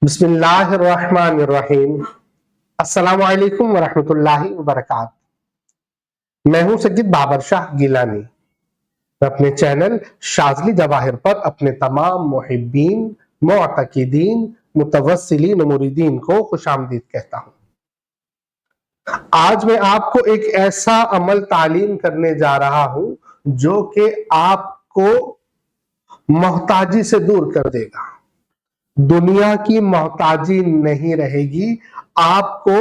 بسم اللہ الرحمن الرحیم۔ السلام علیکم ورحمۃ وبرکاتہ۔ میں ہوں سید بابر شاہ گیلانی۔ میں اپنے چینل شاذلی جواہر پر اپنے تمام محبین، معتقدین، متوسلین و مریدین کو خوش آمدید کہتا ہوں۔ آج میں آپ کو ایک ایسا عمل تعلیم کرنے جا رہا ہوں جو کہ آپ کو محتاجی سے دور کر دے گا۔ دنیا کی محتاجی نہیں رہے گی، آپ کو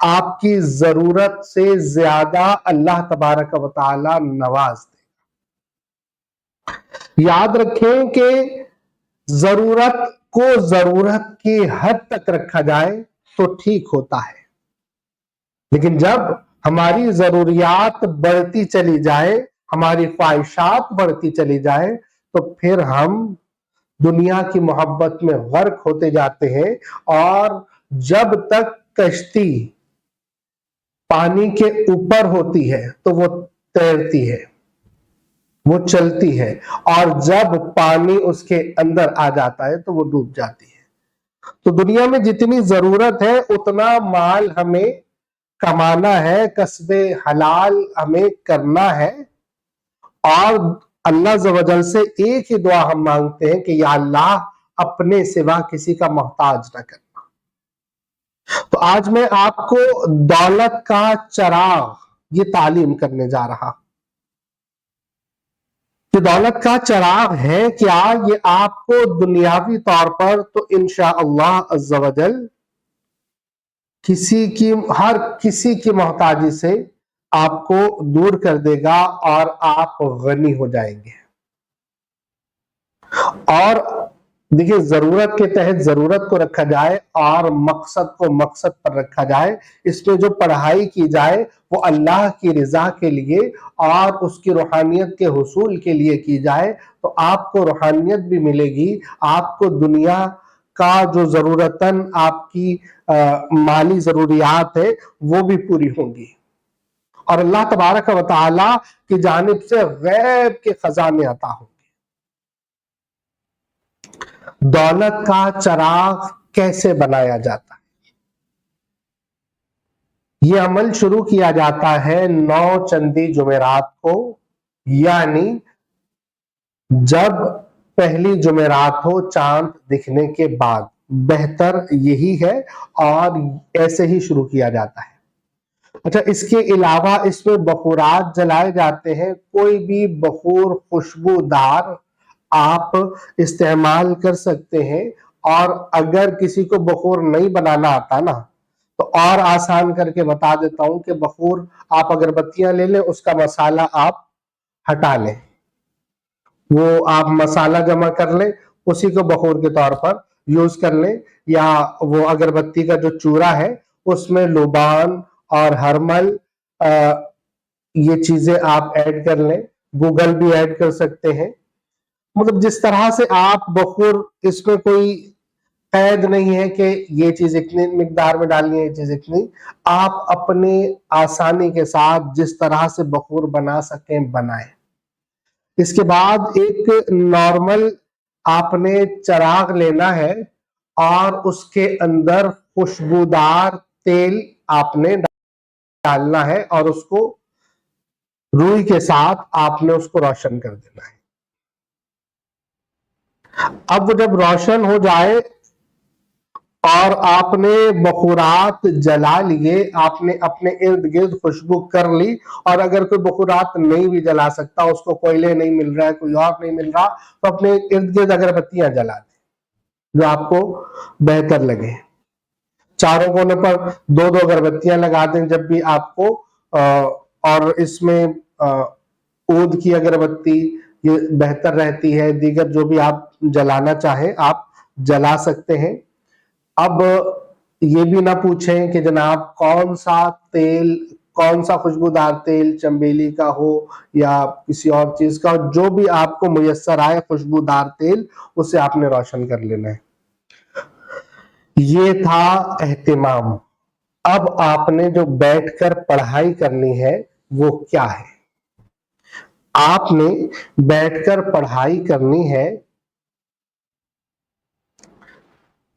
آپ کی ضرورت سے زیادہ اللہ تبارک و تعالی نواز دے گا۔ یاد رکھیں کہ ضرورت کو ضرورت کی حد تک رکھا جائے تو ٹھیک ہوتا ہے، لیکن جب ہماری ضروریات بڑھتی چلی جائے، ہماری خواہشات بڑھتی چلی جائے تو پھر ہم دنیا کی محبت میں غرق ہوتے جاتے ہیں، اور جب تک کشتی پانی کے اوپر ہوتی ہے تو وہ تیرتی ہے، وہ چلتی ہے، اور جب پانی اس کے اندر آ جاتا ہے تو وہ ڈوب جاتی ہے۔ تو دنیا میں جتنی ضرورت ہے اتنا مال ہمیں کمانا ہے، کسب حلال ہمیں کرنا ہے، اور اللہ عز و جل سے ایک ہی دعا ہم مانگتے ہیں کہ یا اللہ اپنے سوا کسی کا محتاج نہ کرنا۔ تو آج میں آپ کو دولت کا چراغ یہ تعلیم کرنے جا رہا ہوں کہ دولت کا چراغ ہے کیا؟ یہ آپ کو دنیاوی طور پر تو انشاءاللہ عز و جل ہر کسی کی محتاجی سے آپ کو دور کر دے گا اور آپ غنی ہو جائیں گے۔ اور دیکھیں، ضرورت کے تحت ضرورت کو رکھا جائے اور مقصد کو مقصد پر رکھا جائے۔ اس میں جو پڑھائی کی جائے وہ اللہ کی رضا کے لیے اور اس کی روحانیت کے حصول کے لیے کی جائے تو آپ کو روحانیت بھی ملے گی، آپ کو دنیا کا جو ضرورتاً آپ کی مالی ضروریات ہے وہ بھی پوری ہوں گی، اور اللہ تبارک و تعالی کی جانب سے غیب کے خزانے عطا ہوں گے۔ دولت کا چراغ کیسے بنایا جاتا ہے؟ یہ عمل شروع کیا جاتا ہے 9 چندی جمعرات کو، یعنی جب پہلی جمعرات ہو چاند دکھنے کے بعد۔ بہتر یہی ہے اور ایسے ہی شروع کیا جاتا ہے۔ اچھا، اس کے علاوہ اس میں بخورات جلائے جاتے ہیں۔ کوئی بھی بخور خوشبودار آپ استعمال کر سکتے ہیں، اور اگر کسی کو بخور نہیں بنانا آتا نا تو اور آسان کر کے بتا دیتا ہوں کہ بخور آپ اگربتیاں لے لیں، اس کا مسالہ آپ ہٹا لیں، وہ آپ مسالہ جمع کر لیں، اسی کو بخور کے طور پر یوز کر لیں، یا وہ اگربتی کا جو چورا ہے اس میں لوبان اور ہرمل یہ چیزیں آپ ایڈ کر لیں، گوگل بھی ایڈ کر سکتے ہیں۔ مطلب جس طرح سے آپ بخور، اس میں کوئی قید نہیں ہے کہ یہ چیز اتنی مقدار میں ڈالنی ہے، یہ چیز اتنی، آپ اپنے آسانی کے ساتھ جس طرح سے بخور بنا سکیں بنائیں۔ اس کے بعد ایک نارمل آپ نے چراغ لینا ہے اور اس کے اندر خوشبودار تیل آپ نے ڈالنا ہے، اور اس کو روئی کے ساتھ آپ نے اس کو روشن کر دینا ہے۔ اب وہ جب روشن ہو جائے اور آپ نے بخورات جلا لیے، آپ نے اپنے ارد گرد خوشبو کر لی، اور اگر کوئی بخورات نہیں بھی جلا سکتا، اس کو کوئلے نہیں مل رہا ہے، کوئی اور نہیں مل رہا، تو اپنے ارد گرد اگربتیاں جلا دیں جو آپ کو بہتر لگے۔ چاروں کونوں پر 2 اگربتیاں لگا دیں جب بھی آپ کو، اور اس میں عود کی اگربتی یہ بہتر رہتی ہے، دیگر جو بھی آپ جلانا چاہیں آپ جلا سکتے ہیں۔ اب یہ بھی نہ پوچھیں کہ جناب کون سا خوشبودار تیل چنبیلی کا ہو یا کسی اور چیز کا ہو، جو بھی آپ کو میسر آئے خوشبودار تیل، اسے آپ نے روشن کر لینا ہے۔ یہ تھا اہتمام۔ اب آپ نے جو بیٹھ کر پڑھائی کرنی ہے وہ کیا ہے؟ آپ نے بیٹھ کر پڑھائی کرنی ہے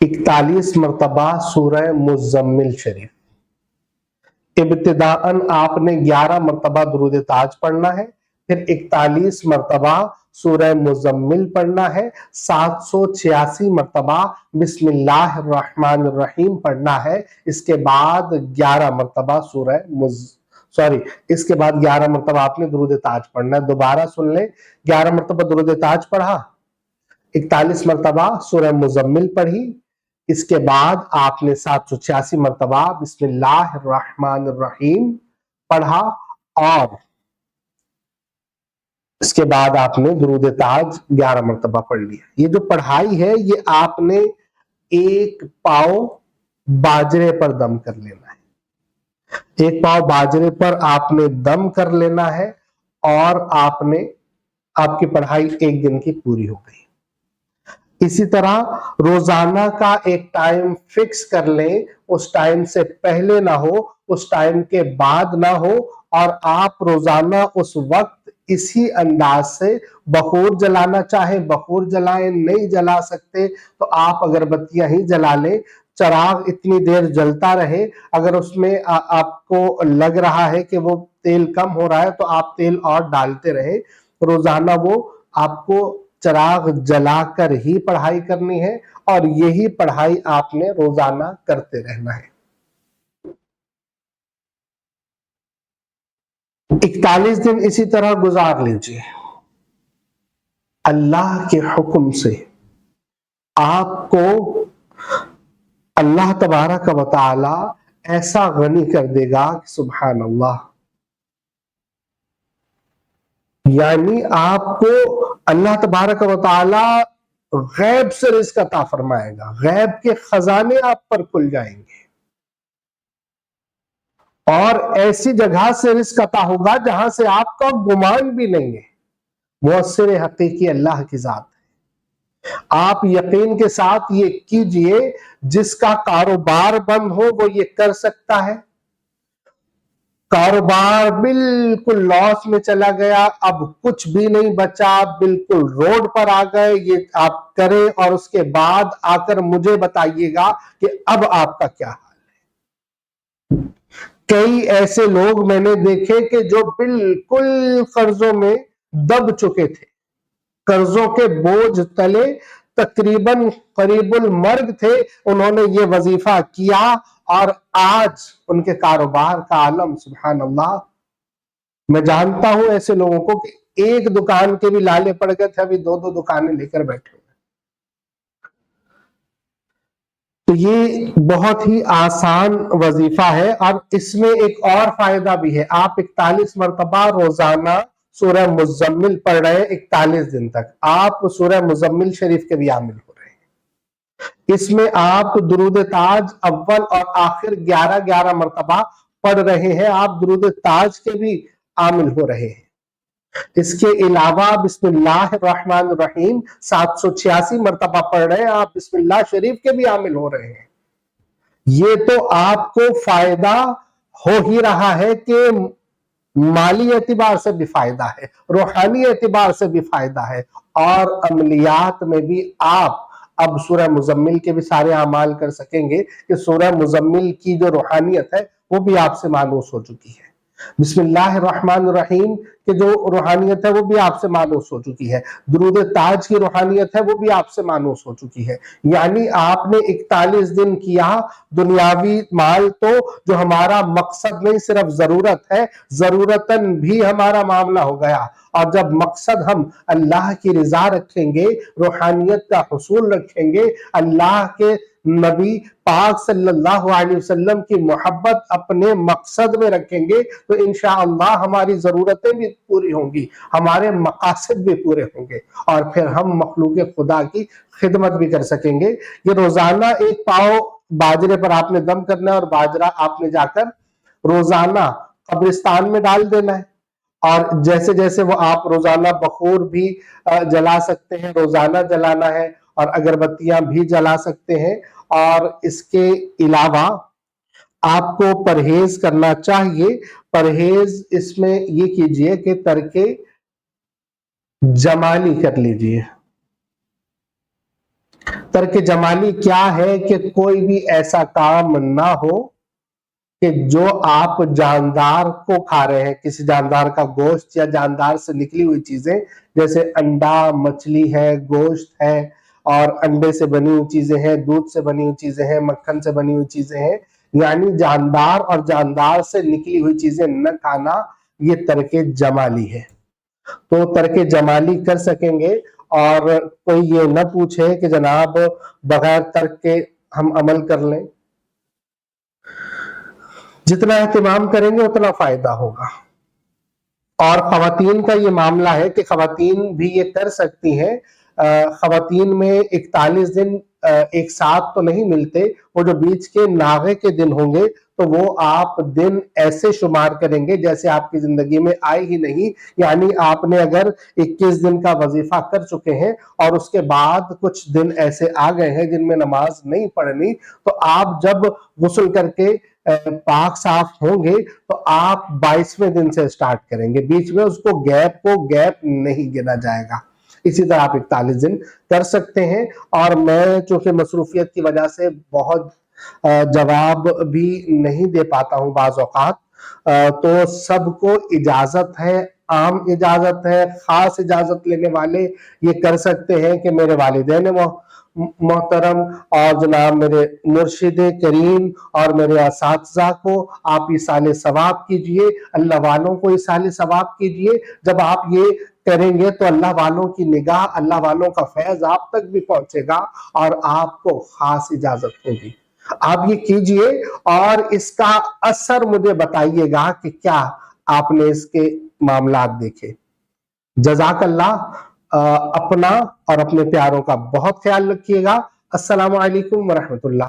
41 मरतबा सूरह मुज़म्मिल शरीफ। इब्तिदाअन आपने 11 मरतबा दुरूद ताज पढ़ना है, फिर 41 मरतबा सूरह मुज़म्मिल पढ़ना है, 786 मरतबा बिस्मिल्लाहिर्रहमानिर्रहीम पढ़ना है, इसके बाद 11 मरतबा इसके बाद 11 मरतबा आपने दुरूद ताज पढ़ना है। दोबारा सुन ले, 11 मरतबा दुरूद ताज पढ़ा, 41 मरतबा सूरह मुज़म्मिल पढ़ी, इसके बाद आपने 786 मरतबा बिस्मिल्लाहिर्रहमानिर्रहीम पढ़ा और इसके बाद आपने दुरूद ताज 11 मरतबा पढ़ लिया। ये जो पढ़ाई है ये आपने एक पाव बाजरे पर दम कर लेना है। एक पाव बाजरे पर आपने दम कर लेना है और आपकी पढ़ाई एक दिन की पूरी हो गई। इसी तरह रोजाना का एक टाइम फिक्स कर लें, उस टाइम से पहले ना हो, उस टाइम के बाद ना हो, और आप रोजाना उस वक्त इसी अंदाज से बखूर जलाना चाहे बखूर जलाएं, नहीं जला सकते तो आप अगरबत्तियां ही जला लें, चराग इतनी देर जलता रहे। अगर उसमें आपको लग रहा है कि वो तेल कम हो रहा है तो आप तेल और डालते रहे। रोजाना वो आपको चराग जलाकर ही पढ़ाई करनी है और यही पढ़ाई आपने रोजाना करते रहना है। 41 दिन इसी तरह गुजार लीजिए। अल्लाह के हुक्म से आपको अल्लाह तबारक व तआला ऐसा गनी कर देगा कि सुभान अल्लाह, यानी आपको अल्लाह तबारक व तआला गैब से रिज़्क अता फरमाएगा, गैब के खजाने आप पर खुल जाएंगे और ऐसी जगह से रिज़्क अता होगा जहां से आपका गुमान भी नहीं है। मुअस्सिर हकीकी अल्लाह की जात है। आप यकीन के साथ ये कीजिए, जिसका कारोबार बंद हो वो ये कर सकता है। कारोबार बिल्कुल लॉस में चला गया, अब कुछ भी नहीं बचा, बिल्कुल रोड पर आ गए, ये आप करें और उसके बाद आकर मुझे बताइएगा कि अब आपका क्या हाल है। कई ऐसे लोग मैंने देखे कि जो बिल्कुल कर्जों में दब चुके थे, कर्जों के बोझ तले तकरीबन करीबुल मर्ग थे, उन्होंने ये वजीफा किया और आज उनके कारोबार का आलम सुभान अल्लाह। मैं जानता हूं ऐसे लोगों को कि एक दुकान के भी लाले पड़ गए थे, अभी 2-2 दुकानें लेकर बैठे हुए। तो ये बहुत ही आसान वजीफा है और इसमें एक और फायदा भी है। आप 41 मरतबा रोजाना सूरह मुज़म्मिल पढ़ रहे हैं 41 दिन तक, आप सूरह मुज़म्मिल शरीफ के भी आमिल हो रहे हैं। इसमें आप दुरूद ताज अव्वल और आखिर 11-11 मरतबा पढ़ रहे हैं, आप दुरूद ताज के भी आमिल हो रहे हैं। इसके अलावा बिस्मिल्लाहिर्रहमानिर्रहीम 786 मरतबा पढ़ रहे हैं, आप बिस्मिल्लाह शरीफ के भी आमिल हो रहे हैं। ये तो आपको फायदा हो ही रहा है कि माली एतबार से भी फायदा है, रूहानी एतबार से भी फायदा है और अमलियात में भी आप अब सूरह मुज़म्मिल के भी सारे अमाल कर सकेंगे कि सूरह मुज़म्मिल की जो रूहानियत है वो भी आपसे मानूस हो चुकी है। बिस्मिल्लाहिर्रहमानिर्रहीम की जो रूहानियत है वो भी आपसे मानूस हो चुकी है। दुरूद ताज की रूहानियत है वो भी आपसे मानूस हो चुकी है। यानी आपने 41 दिन किया, दुनियावी माल तो जो हमारा मकसद नहीं सिर्फ जरूरत है, जरूरतन भी हमारा मामला हो गया। और जब मकसद हम अल्लाह की रिजा रखेंगे, रूहानियत का हुसूल रखेंगे, अल्लाह के नबी पाक सल्लल्लाहु अलैहि वसल्लम की मोहब्बत अपने मकसद में रखेंगे तो इंशाअल्लाह हमारी जरूरतें भी पूरी होंगी, हमारे मकासद भी पूरे होंगे और फिर हम मखलूक खुदा की खिदमत भी कर सकेंगे। ये रोजाना एक पाव बाजरे पर आपने दम करना है और बाजरा आपने जाकर रोजाना कब्रिस्तान में डाल देना है। और जैसे जैसे वो आप रोजाना बखूर भी जला सकते हैं, रोजाना जलाना है और अगरबत्तियां भी जला सकते हैं। और इसके अलावा आपको परहेज करना चाहिए। परहेज इसमें ये कीजिए कि तरके जमाली कर लीजिए। तर्क जमाली क्या है कि कोई भी ऐसा काम ना हो कि जो आप जानदार को खा रहे हैं, किसी जानदार का गोश्त या जानदार से निकली हुई चीजें, जैसे अंडा, मछली है, गोश्त है, और अंडे से बनी हुई चीजें हैं, दूध से बनी हुई चीजें हैं, मक्खन से बनी हुई चीजें हैं, यानी जानदार और जानदार से निकली हुई चीजें न खाना, ये तर्क जमाली है। तो तर्क जमाली कर सकेंगे, और कोई ये न पूछे कि जनाब बगैर तर्क के हम अमल कर लें। जितना एहतिमाम करेंगे उतना फायदा होगा। और खवातीन का ये मामला है कि खवातीन भी ये कर सकती हैं। खवातीन में 41 दिन एक साथ तो नहीं मिलते, वो जो बीच के नागे के दिन होंगे तो वो आप दिन ऐसे शुमार करेंगे जैसे आपकी जिंदगी में आए ही नहीं। यानी आपने अगर 21 दिन का वजीफा कर चुके हैं और उसके बाद कुछ दिन ऐसे आ गए हैं जिनमें नमाज नहीं पढ़नी, तो आप जब गुस्ल करके पाक साफ होंगे तो आप 22वें दिन से स्टार्ट करेंगे, बीच में उसको गैप नहीं गिना जाएगा। इसी तरह आप 41 दिन कर सकते हैं। और मैं चूंकि मसरूफियत की वजह से बहुत जवाब भी नहीं दे पाता हूं बाज़ औक़ात, तो सबको इजाजत है, आम इजाजत है, खास इजाजत लेने वाले ये कर सकते हैं कि मेरे वालिदैन मोहतरम और जनाब मेरे मुर्शिद करीम और मेरे असातिज़ा को आप इसाले सवाब कीजिए, अल्लाह वालों को इसाले सवाब कीजिए। जब आप ये करेंगे तो अल्लाह वालों की निगाह, अल्लाह वालों का फैज आप तक भी पहुंचेगा और आपको खास इजाजत होगी। आप ये कीजिए और इसका असर मुझे बताइएगा कि क्या आपने इसके मामलात देखे। जज़ाकल्लाह। अपना और अपने प्यारों का बहुत ख्याल रखिएगा। अस्सलामु अलैकुम व रहमतुल्लाह।